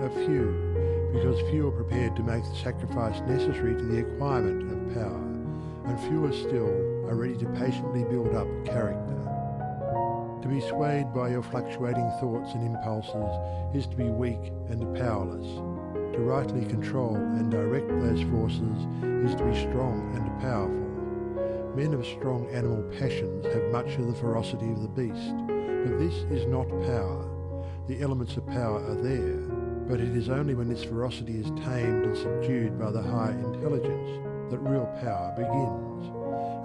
are few, because few are prepared to make the sacrifice necessary to the acquirement of power, and fewer still are ready to patiently build up character. To be swayed by your fluctuating thoughts and impulses is to be weak and powerless. To rightly control and direct those forces is to be strong and powerful. Men of strong animal passions have much of the ferocity of the beast, but this is not power. The elements of power are there, but it is only when this ferocity is tamed and subdued by the higher intelligence that real power begins,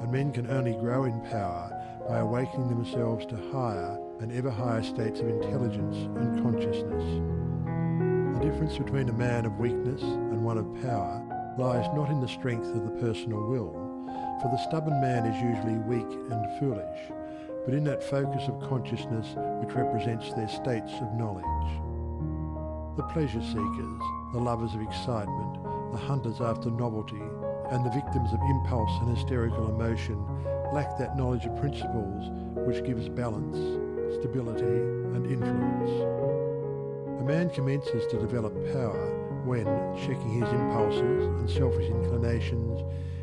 and men can only grow in power by awakening themselves to higher and ever higher states of intelligence and consciousness. The difference between a man of weakness and one of power lies not in the strength of the personal will, for the stubborn man is usually weak and foolish, but in that focus of consciousness which represents their states of knowledge. The pleasure seekers, the lovers of excitement, the hunters after novelty, and the victims of impulse and hysterical emotion lack that knowledge of principles which gives balance, stability, and influence. A man commences to develop power when, checking his impulses and selfish inclinations,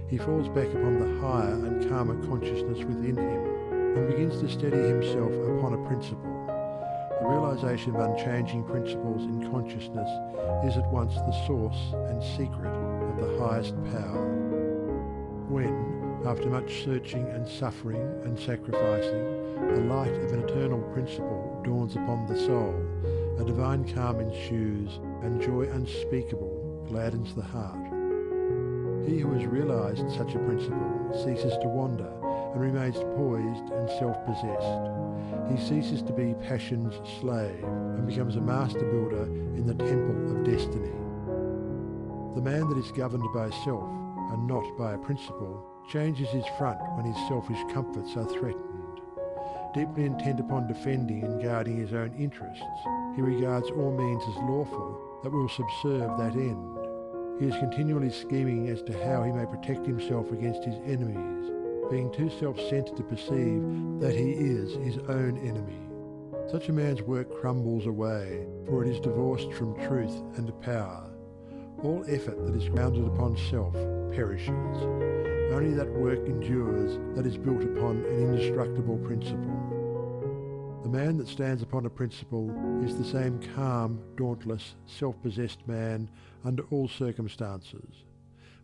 he falls back upon the higher and calmer consciousness within him and begins to steady himself upon a principle. The realization of unchanging principles in consciousness is at once the source and secret of the highest power. When, after much searching and suffering and sacrificing, the light of an eternal principle dawns upon the soul, a divine calm ensues, and joy unspeakable gladdens the heart. He who has realized such a principle ceases to wander and remains poised and self-possessed. He ceases to be passion's slave and becomes a master builder in the temple of destiny. The man that is governed by self and not by a principle changes his front when his selfish comforts are threatened. Deeply intent upon defending and guarding his own interests, he regards all means as lawful that will subserve that end. He is continually scheming as to how he may protect himself against his enemies, being too self-centered to perceive that he is his own enemy. Such a man's work crumbles away, for it is divorced from truth and power. All effort that is grounded upon self perishes. Only that work endures that is built upon an indestructible principle. The man that stands upon a principle is the same calm, dauntless, self-possessed man under all circumstances.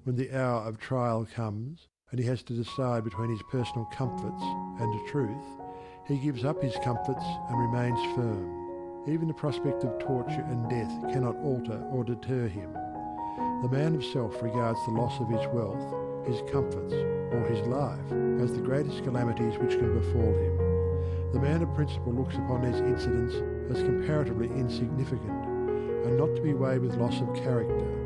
When the hour of trial comes, and he has to decide between his personal comforts and truth, he gives up his comforts and remains firm. Even the prospect of torture and death cannot alter or deter him. The man of self regards the loss of his wealth, his comforts, or his life as the greatest calamities which can befall him. The man of principle looks upon these incidents as comparatively insignificant, and not to be weighed with loss of character.